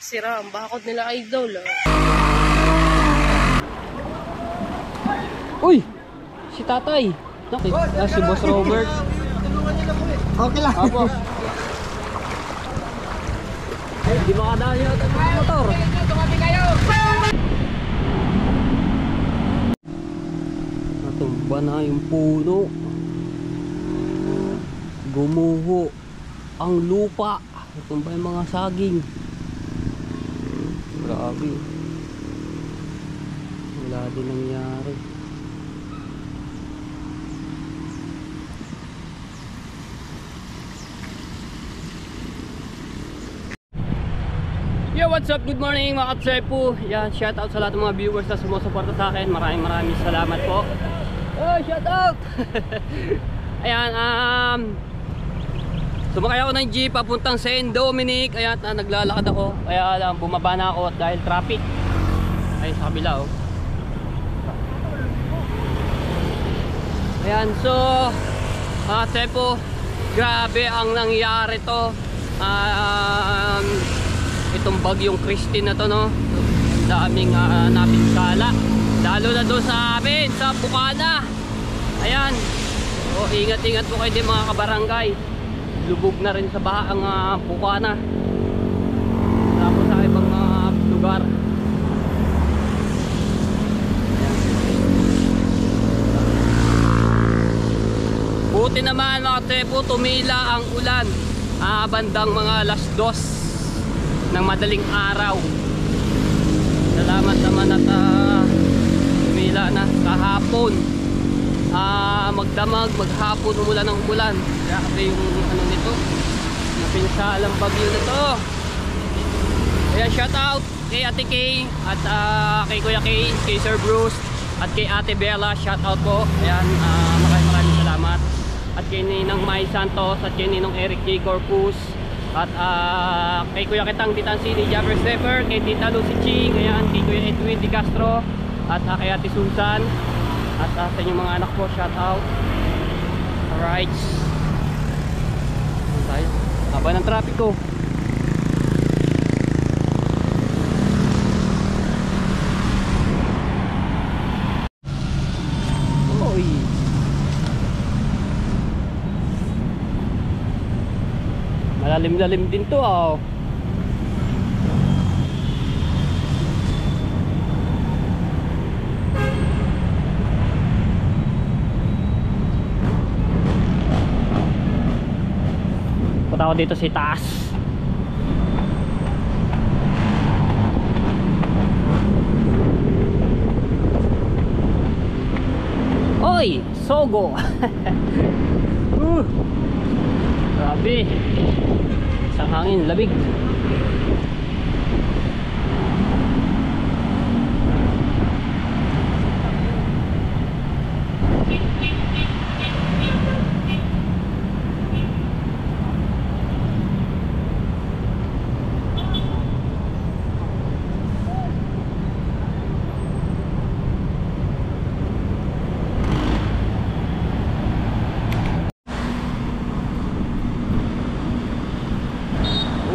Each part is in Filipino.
Sira ang bakod nila, idol. Uy! Si tatay! Si Boss Robert. Okay lang. Opo. Hindi makadali natin ng motor. Natumba na yung puno. Gumuho ang lupa. Natumba yung mga saging. Grabe. Wala din nangyari. Yo, what's up? Good morning mga katsepo. Yan, shout out sa lahat ng mga viewers na sumusuporta sa akin. Maraming salamat po. Oh, shout out! Ayan, sumakay ako ng jeep papuntang Saint Dominic. Ayan, naglalakad ako. Kaya lang, bumaba na ako dahil traffic. Ayun sa kabila, oh. Ayan, so mga katsepo, grabe ang nangyari to. Itong bagyong Christine na to, no, daming napinsala, lalo na doon sa amin sa Bukana. Ayan, o ingat-ingat po kayo din mga kabarangay, lubog na rin sa baha ang Bukana, tapos sa ibang lugar. Buti naman mga katsepo, tumila ang ulan bandang mga alas 2 ng madaling araw. Salamat naman at tumila na kahapon. Magdamag, maghapon, umulan ng umulan. Grabe yung ano nito, napinsalang bagyo na to. Kaya shout out kay Ate Kay at kay Kuya Kay, kay Sir Bruce at kay Ate Bella, shout out po. Ayan, maraming salamat. At kay Ninang Mai Santos at kay Ninong Eric J. Corpus. At kay Kuya Kitang Ditansini Jabber Stepper, kay Tita Lucy Ching, ayan, kay Kuya Edwin Di Castro, at kay Ate Susan, at sa inyong mga anak ko, shout out. Alright, tayo, haba ng traffic ko. Malalim-lalim din to, oh. Punta ako dito sa taas. Oy, Sogo. Grabe. Isang hangin, labig.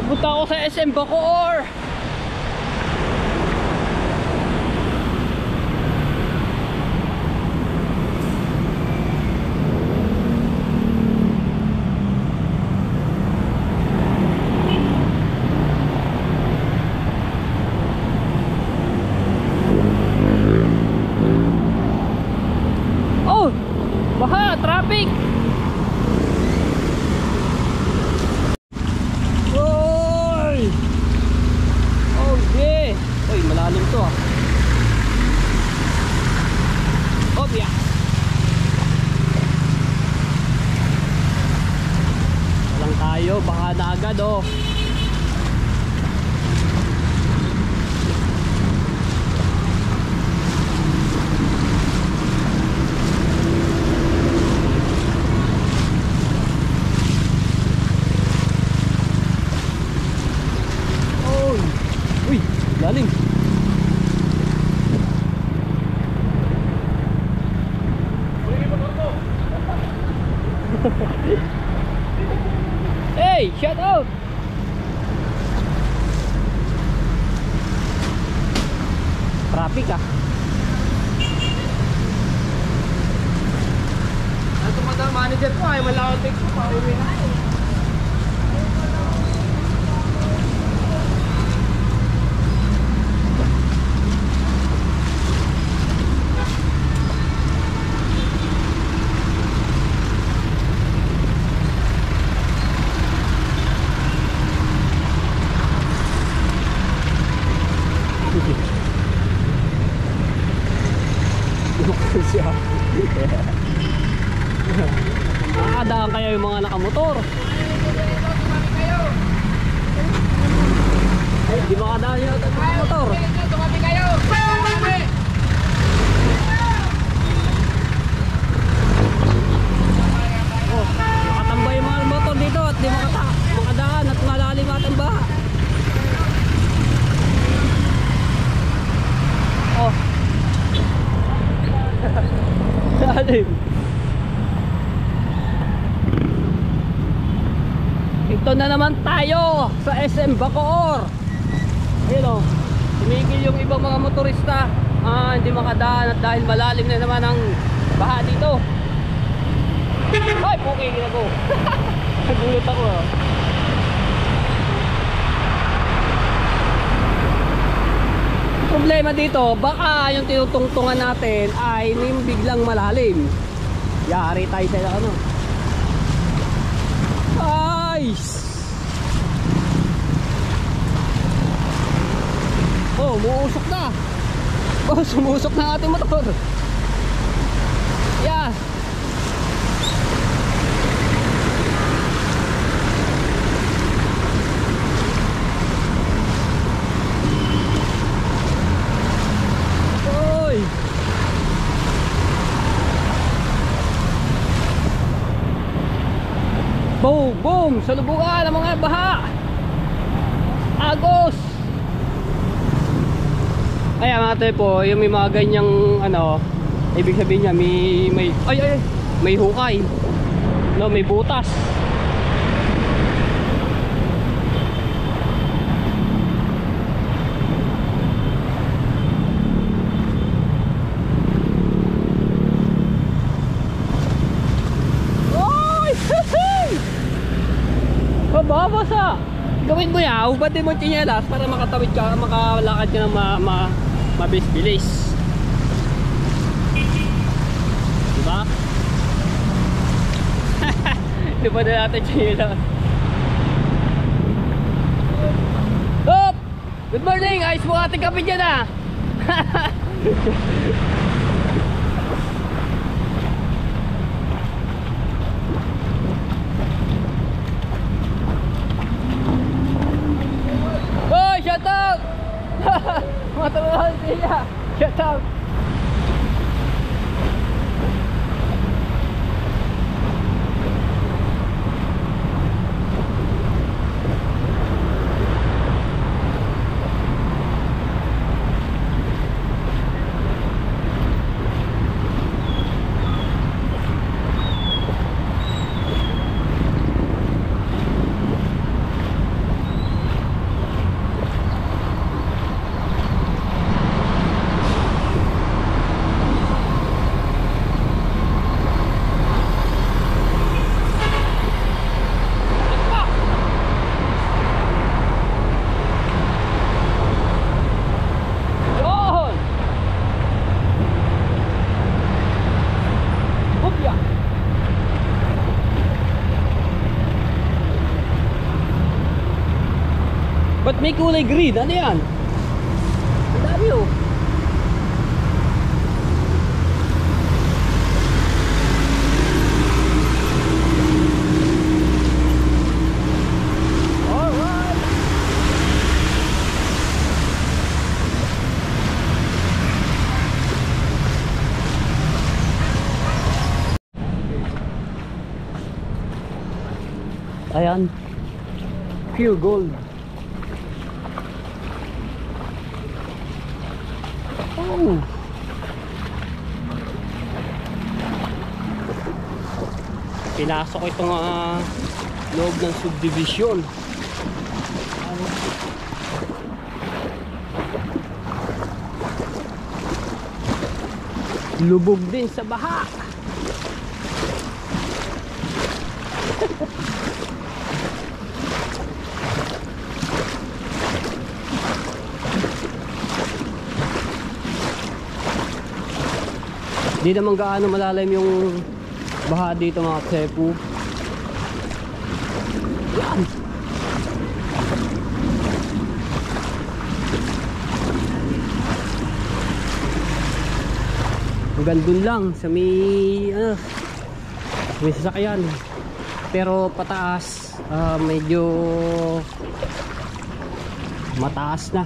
Punta ako sa SM Bacoor. Oh, baha, traffic. Uy, malalim to, ah. Obya. Walang tayo, baka na agad, oh. Uy, lalim. Hey, shout out. traffic ah. Ito madam manager ko ay malawag text ko pa uwi na. Nakakadaan kaya yung mga nakamotor. Di makadaan yung nakamotor. Oh, nakatambay yung mga motor dito at di makadaan at malalim at ang baha. Oh. Lalim. Ito na naman tayo sa SM Bacoor. Ayun o, tumigil yung ibang mga motorista. Hindi makadaan at dahil malalim na naman ang baha dito. Ay, puking ako. Nagulat ako. Problema dito, baka yung tinutungtungan natin ay biglang malalim. Yari tayo sa ano. Oh, umuusok na. Oh, sumusok na ating motor. Yeah. Oy. Boom, boom, salubungan ang mga baha. Agos. Ayan mga tepo, yung may mga ganyang ano, ibig sabihin niya may hukay. No, may butas. Babasa. Gawin mo yan, ubatin mo tsinelas para makatawid ka, makalakad ka ng mabilis-bilis. Diba? Diba na natin tsinelas? Hop! Good morning! Ayos mo ating kape dyan ah! Shout out! Matulungan siya! Shout out! Ba't may kulay green? Ano yan? Ang dami oh. Alright. Ayan. Pure gold. Oh. Pinasok itong loob ng subdivision. Lubog din sa baha. Di naman gaano malalim yung baha dito mga Tsepu. Yan. Hanggang dun lang sa may sasakyan. Pero pataas, medyo mataas na.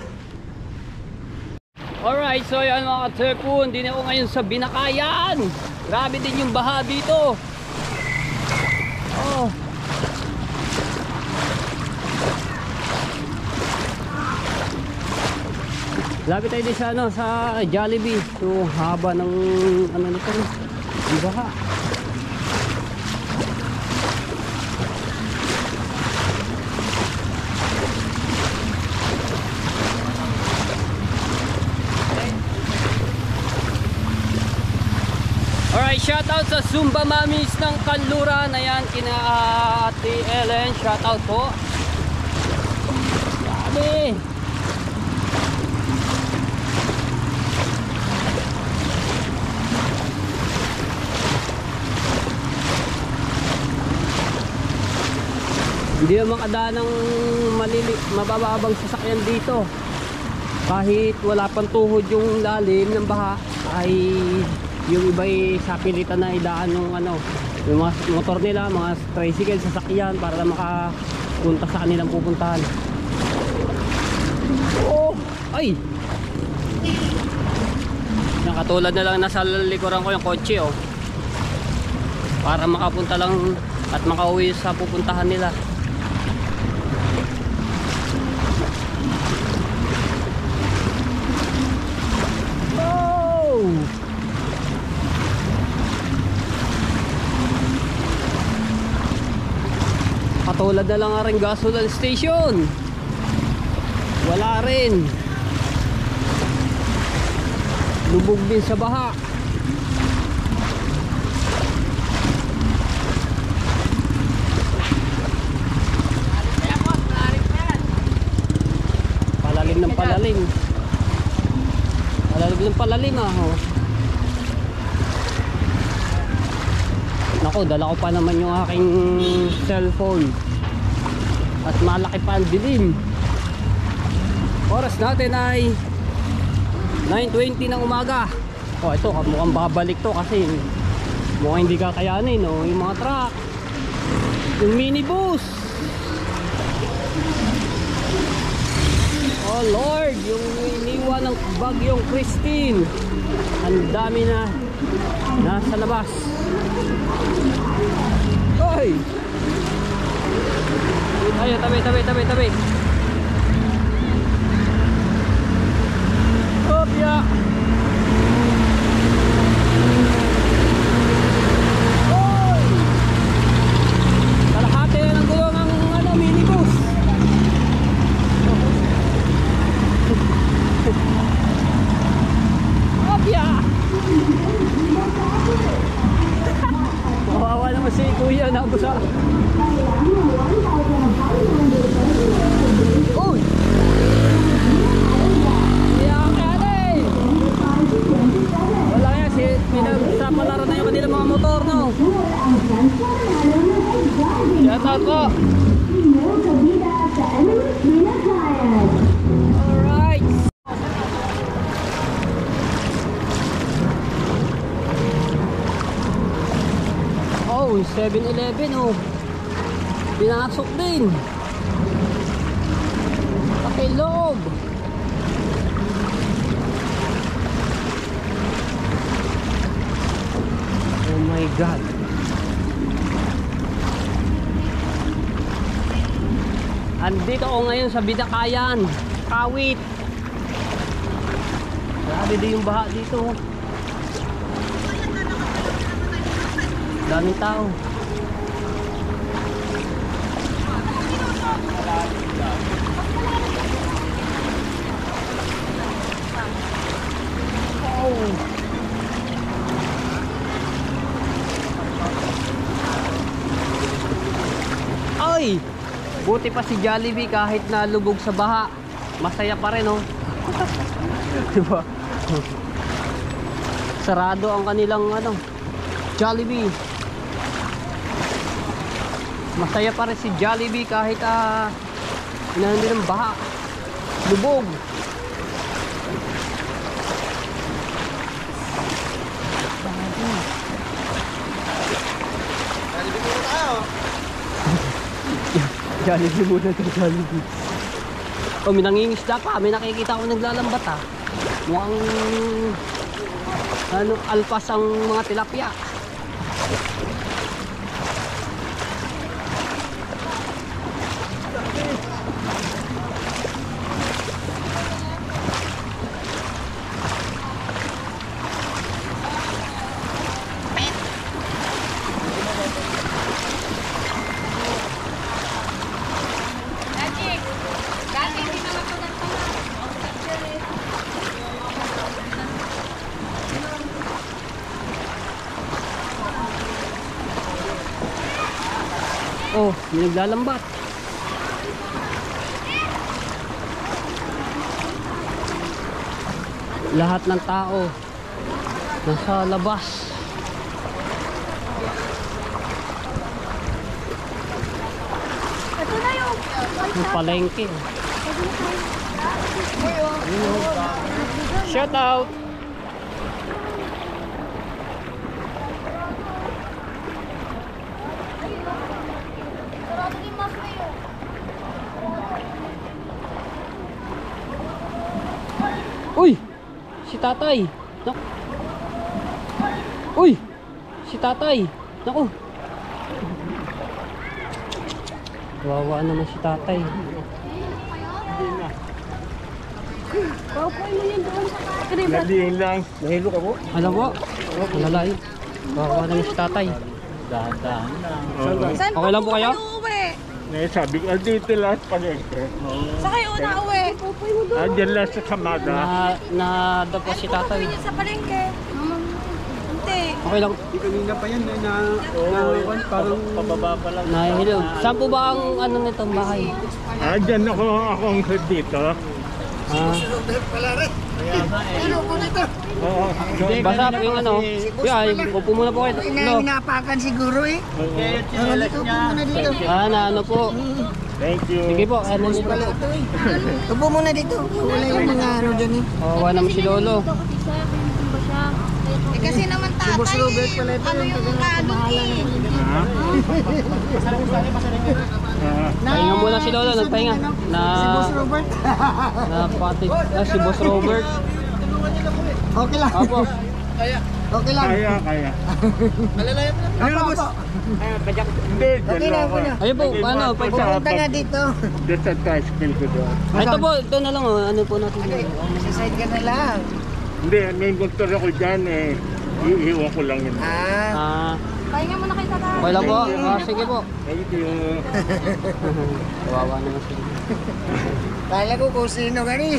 Alright, so yan mga Tsepu, hindi na ako ngayon sa Binakayan. Grabe din yung baha dito. Oh. Lapit tayo din sa Jollibee. So haba ng nito, yung baha. Alright, shoutout sa Zumba Mamis ng Kanluran. Ayan, kina Ate Ellen. Shoutout po. Sabi. Hindi naman kadaan ng mabababang sasakyan dito. Kahit wala pang tuhod yung lalim ng baha, ay yung iba'y sapilitan na idaan ng yung mga motor nila, mga tricycle, sasakyan para na makapunta sa kanilang pupuntahan. Oh, ay! Yung katulad na lang nasa likuran ko yung kotse, oh. Para makapunta lang at makauwi sa pupuntahan nila. Katulad na lang nga rin gasoline station, wala rin, lubog din sa baha. Palalim ng palalim, palalim ng palalim, oh. Nako, dala ko pa naman yung aking cellphone at malaki pa ang dilim. Oras natin ay 9:20 ng umaga. Oh, ito mukhang babalik to kasi mukhang hindi kakayanin, oh, yung mga truck, yung minibus. Oh Lord, yung iniwan ng bagyong Christine, ang dami na nasa labas. Oy! Ayo, tabi. Opya! Oy! Kalahati na ng gulong ang minibus. Opya! Kawawa naman si Kuya, nabusa. Uy! Wala yan, pinagpapalaro na yung kanilang mga motor, no? Shout out po! Alright! Oh, 7-Eleven, oh. Pinasok din. Pakiloob. Oh my God. Andito ako ngayon sa Binakayan, Kawit. Grabe din yung baha dito. Daming tao. Oh. Buti pa si Jollibee kahit na lubog sa baha, masaya pa rin, oh. Diba? Sarado ang kanilang ano, Jollibee. Masaya pa rin si Jollibee kahit inaano ng baha, lubog. Jollibee muna ito, Jollibee. Oh, may nangingisda pa. May nakikita ko naglalambat, ah. Mukhang ano, alpas ang mga tilapia. Oh, may naglalambat. Lahat ng tao nasa labas. Ito na yung Palengke. Shout out. sarado din mas kayo. Uy! Si tatay! Naku! Uy! Si tatay! Naku! Wawa naman si tatay. Nadiin lang. Nahilo ka po? Alam mo? Malalay. Wawa naman si tatay. Dahan Saan Okay lang po kayo? uuwi? sabi ko, dito lang sa palengke. Sa kayo una uwi? Diyan lang sa Samada. Na daw po si tatay. Uwi niyo sa palengke. Hindi. Okay lang. Kanina pa yan, parang pababa pa lang. Nahihilo. Saan po ba ang ano nitong bahay? Diyan akong dito. Oo. Basa po yung ano. Yeah, upo muna po kayo. No. Inapakan siguro eh. Dito po muna dito. Na ano po. Thank you. Sige po, ano nito po. Upo muna dito. Wala yung mga ano dyan eh. Wawa naman si Lolo. Eh kasi naman tatay, Boss Robert pala ito, ano yung mga ano eh. Pahinga muna si Lolo, nagpahinga. Si Boss Robert. Pati, si Boss Robert. Okay lang. Opo. Okay lang. Kaya. Ano boss? Hindi, Okay dyan na, lang ako. okay na. Ayun po, ano, pagka. Pupunta na dito. Doon sa tricycle ko doon. Ito po, ito na lang, oh. Ano po natin. Sa side ka na lang. Hindi, may motor ako dyan eh. Iiwan ko lang yun. Pahinga muna kayo tatay. Okay lang po. Sige po. Thank you. Wawa naman si Lolo. Kala ko kung sino ka rin.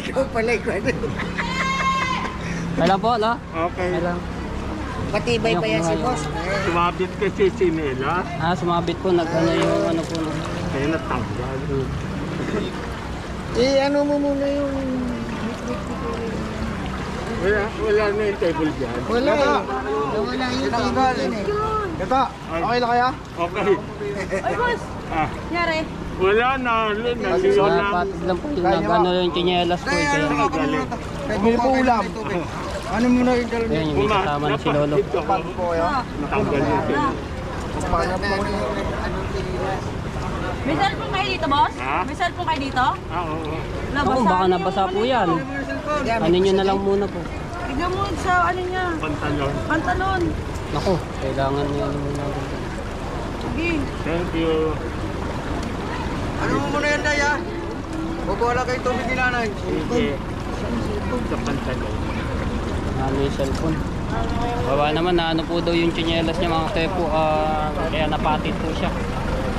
Ikaw pala ikaw. Okay lang po, la. Okay. Okay lang. Matibay pa yan si boss. Sumabit kasi si Nela. Sumabit po, nag-ano yung ano po. Kaya natanggal. Ano mo muna yung... Wala na yung table dyan. Wala eh. Wala yung table dyan eh. Ito, okay na kaya? Okay. Ay boss, nyari. Wala na, naliyo lang. Patid lang po yung nag-ano yung chinelas po. Kaya, Pwede po ulam. Ano muna yung galon? ayun, yung may kasama na si Lolo. Natanggal yun. May cellphone kayo dito boss? Ha? May cellphone kayo dito? Oo. Ako, baka nabasa po yan. Ano nyo na lang muna po. Tignan mo sa ano niya, Pantalon. pantalon. Naku, kailangan nyo ano muna. Sige. Thank you. Ano mo muna yan, Daya? Bubuhala kayo tubig ni nanay. Sige. Sa pantalon. Ano yung cellphone. Bawa naman na ano po daw yung chinelas niya mga tepo. Kaya napatid po siya.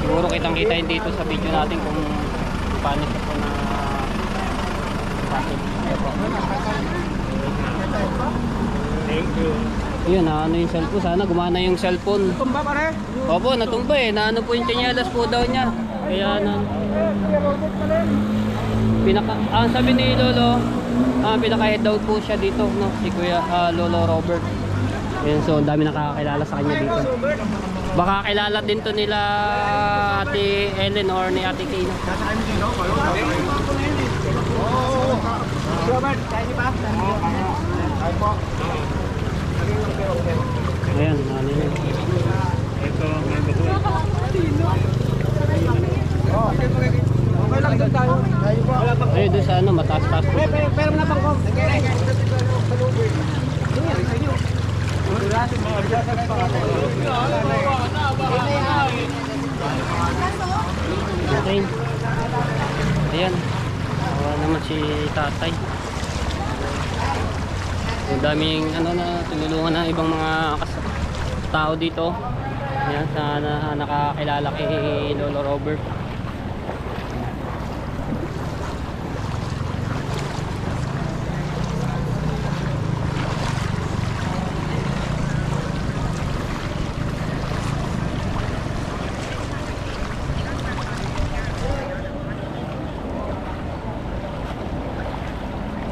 Siguro kitang-kita yun dito sa video natin kung paano siya po na patid. Thank you. Yun, ano yung cellphone. Sana gumana yung cellphone. Tumba pare. Opo, natumba eh. Naano po yung chinelas po daw niya. Kaya na ang sabi ni Lolo, pinaka-head out po siya dito, no? Si Kuya Lolo Robert. Ayan, so ang dami nakakakilala sa kanya dito. Baka kilala din to nila Ate Ellen or ni Ate Kay. Ayan, ano yun. Ito, may bago. Okay lang doon tayo. Ayun, doon sa ano, mataas-taas po. Pero na pang kom. Okay. Ayan. Awa naman si tatay. Ang daming ano na tinulungan ng ibang mga tao dito. Ayan, sana nakakilala kay Lolo Robert.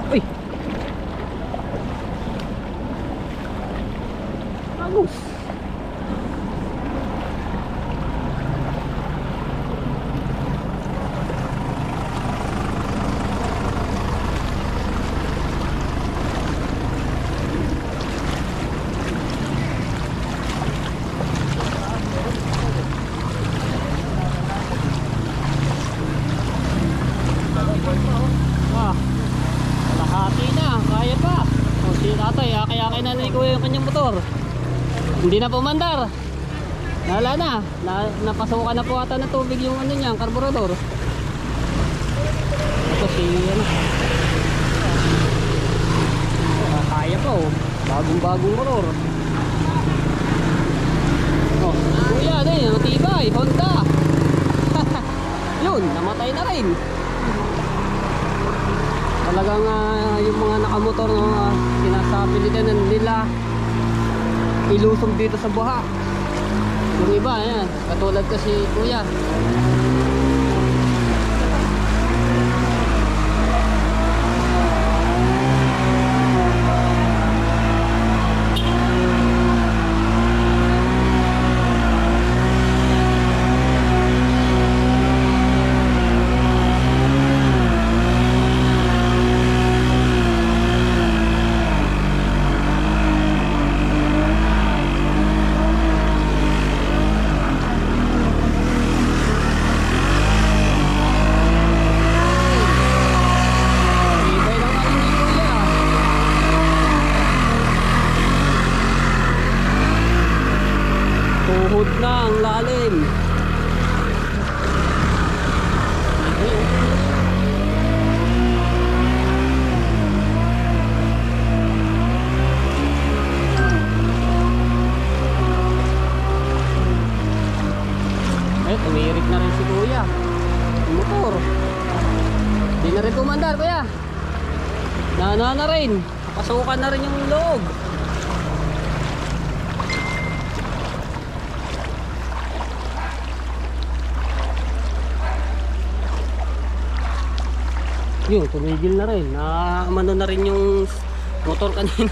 Uy! Bagus! Kalahati na, kaya pa. O si tatay, kaya kinanay ko yung kanyang motor. Hindi na pumandar. Wala na, napasukan na po ata ng tubig yung ano niya, karburador. Ito si ano. Kaya pa oh, bagong motor. Oh, kuya din, matibay, Honda. Yun, namatay na rin. Talagang yung mga nakamotor na sinasabi nila ilusog dito sa buha. Yung iba, ayan, katulad kasi kuya. Tuhod na ang lalim. Eh, tumirik na rin si kuya. Yung motor. Di na rin pumandar kuya. Na rin. Pasukan na rin yung loob. Yun, tumigil na rin. Naamano na rin yung motor kanina.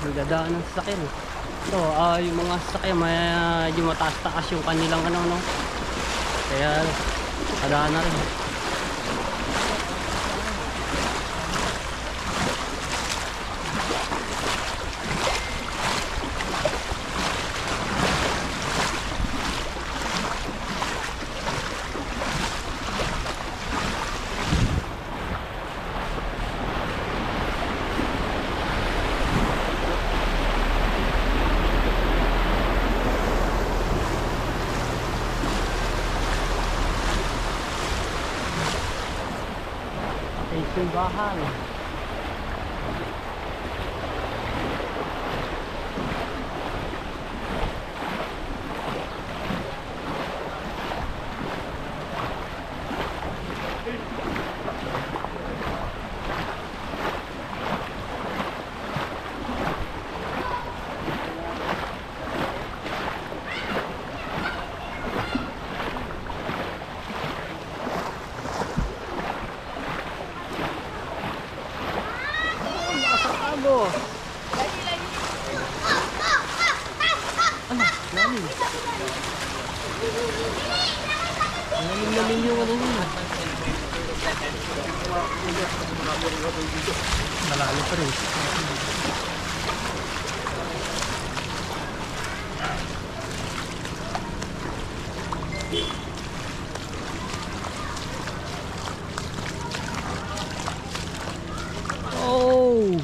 Nagdadaan ng sasakyan. Ito, yung mga sasakyan medyo mataas-taas yung kanilang ano, no? Kaya kadaan na rin. Simbahan. Ano? Lalim. Lalim yung ano yun. Malalim pa rin. Oh!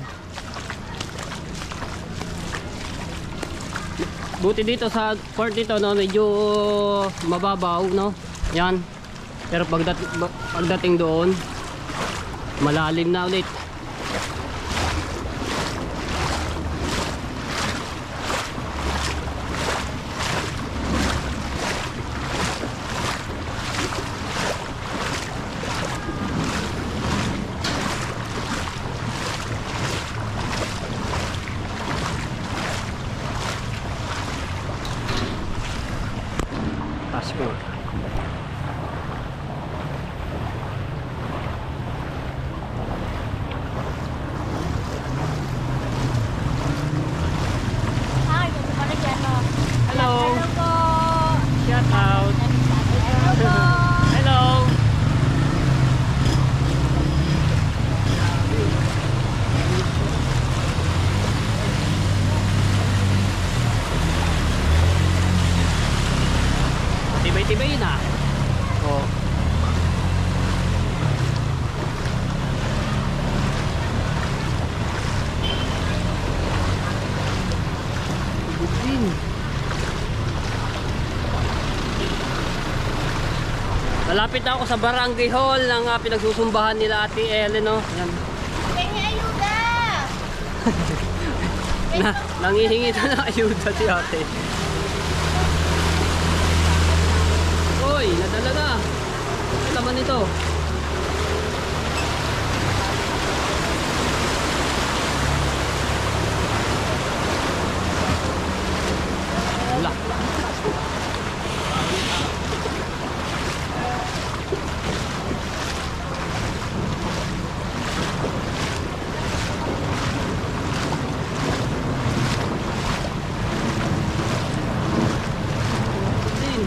Buti dito sa part dito, no, medyo mababaw, no? Yan. Pero pagdating doon, malalim na ulit. Taas mo. Hi, gusto pa rin yan, no? Hello. Hello po. Shout out. Hello po. Hello. Tibay-tibay na. Oh. Bugin. Malapit na ako sa barangay hall ng pinagsusumbahan nila Ate Ellen, no? Yan. Pengi ayuda. Nangihingi na ng ayuda si ate. Uy, nadala na. Ano naman ito? Wala. Din.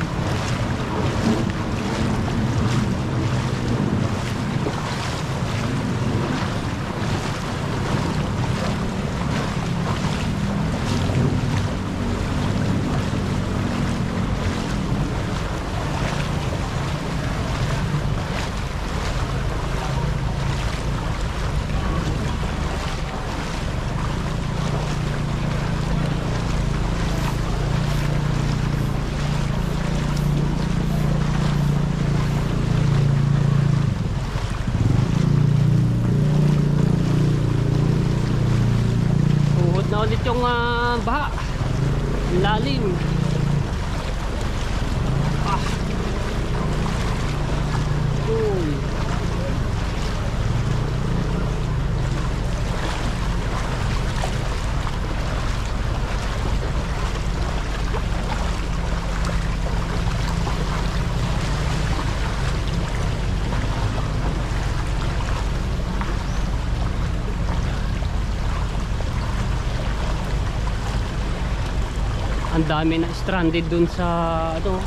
dami na stranded dun sa ano,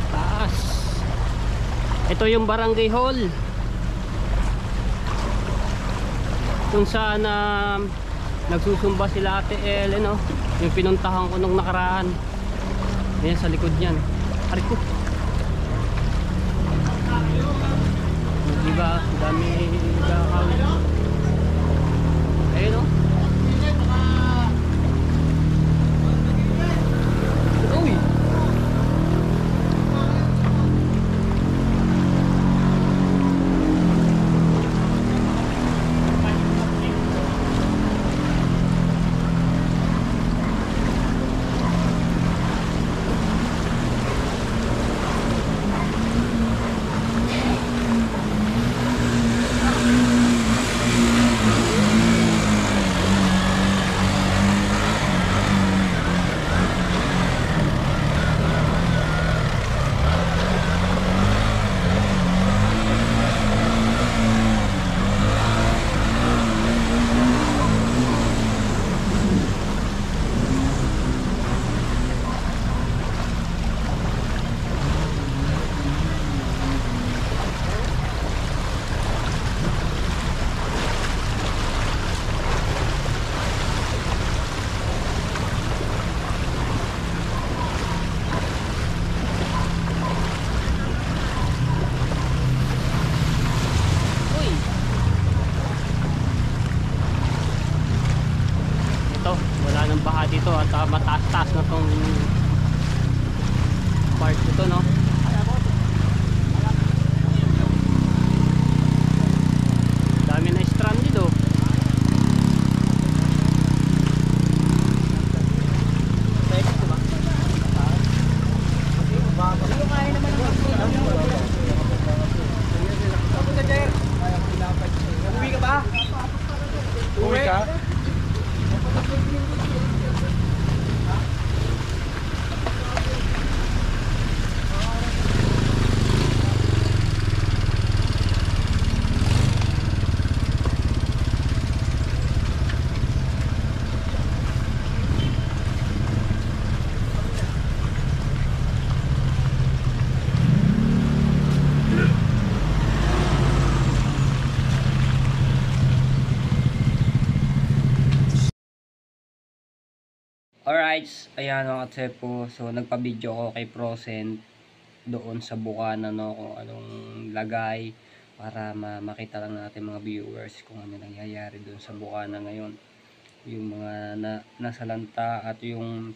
taas. Ito yung barangay hall kung saan nagsusumba sila Ate El, no? Yung pinuntahan ko nung nakaraan. Ayan sa likod niyan. Ari ko. Diba? Dami gakawin. Ayun, no? Uy! Wala nang baha dito at mataas-taas na tong part ito, no? Dami na stranded, oh. Uwi ka ba? Uwi ka? Alright, ayan mga katsepo. So nagpa-video ko kay Procent doon sa Bukana, no, kung anong lagay para makita lang natin mga viewers kung ano nangyayari doon sa Bukana ngayon. Yung mga nasa lanta at yung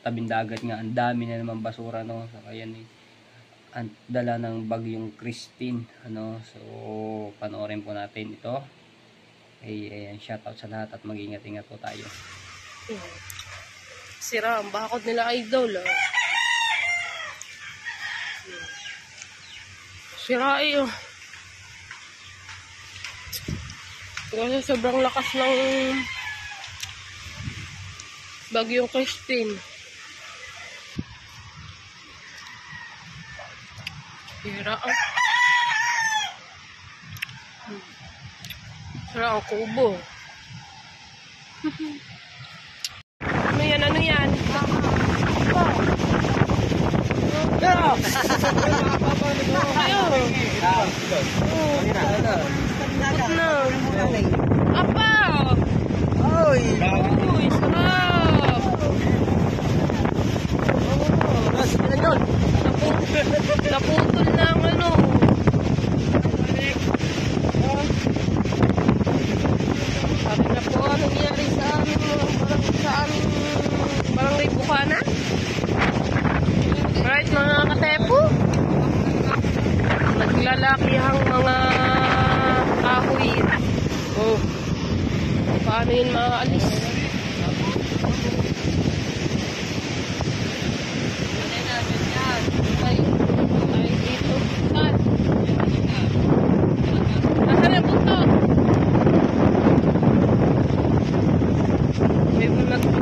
tabing dagat nga, ang dami na naman basura, no. So ayan ang dala ng bagyong Christine, ano. So panoorin po natin ito. Ayan, shoutout sa lahat at mag-ingat-ingat po tayo. Sira ang bakod nila, idol. Oh. Sira eh. Oh. Kasi sobrang lakas ng bagyong Christine. Sira ang kubo. Ano yan? Ano yan? Ayun. Na. Apa? Uy, sarap. Naputol na ang ano. Sabi na po ang nangyari sa aming barangay Bukana. Alright mga katepo, naglalakihang mga kahoy. Oh, paano yun maalis? Ay dito. Saan? Nasaan yung punto?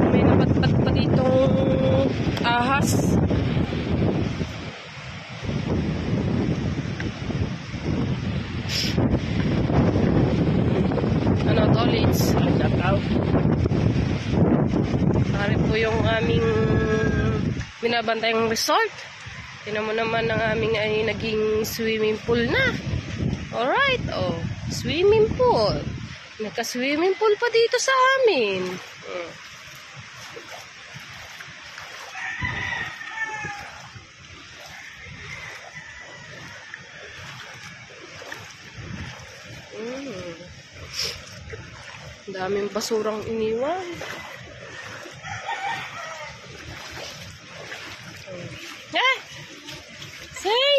May nabatbat pa ditong ahas. Ano, tolits? Shout out. binabantayang resort. Tingnan mo naman ang aming ay naging swimming pool na. Alright, oh, swimming pool. Nagka-swimming pool pa dito sa amin. Ang daming basurang iniwan. Say!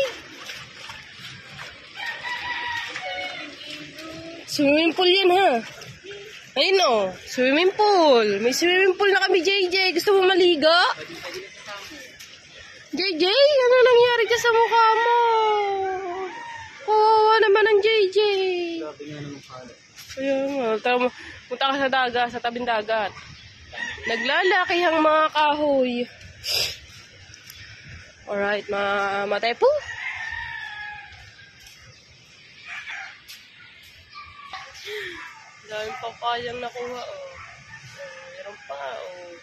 Swimming pool yan, ha? Ayun, oh. Swimming pool. May swimming pool na kami, JJ. Gusto mo maligo? JJ, ano nangyari ka sa mukha mo? Kawawa naman ang JJ. Ayun nga. Punta ka sa dagat, sa tabing dagat. Naglalaki ang mga kahoy. Alright, matay po. Daming papayang nakuha, oh. Meron pa, oh.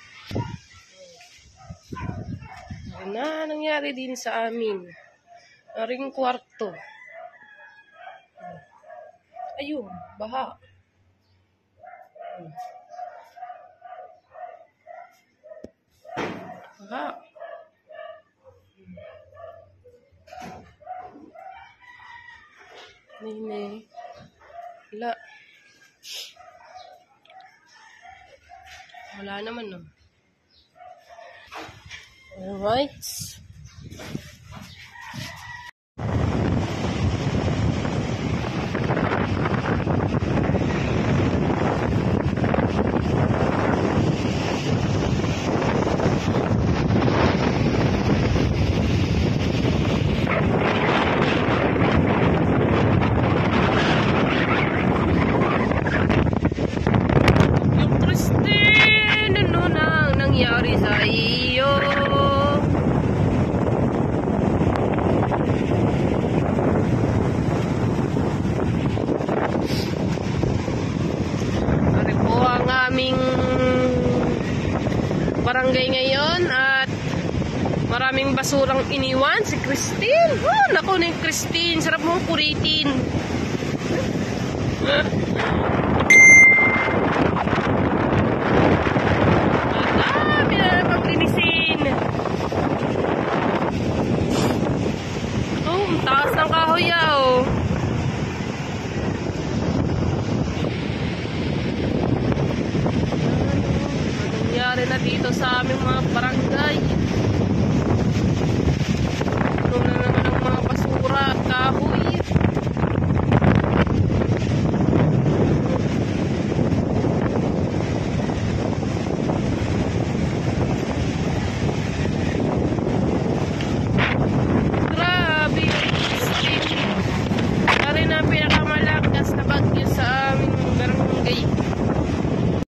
Ano na nangyari din sa amin? Aring kwarto. Ayun, baha. Baha. Nene. Wala. Wala naman, no? Alright. Sa iyo. Ari po ang aming barangay ngayon at maraming basurang iniwan. Si Christine. Oh, naku na yung Christine. Sarap mong kuritin. Taas ng kahoy, oh. Ano nangyari na dito sa aming mga barangay?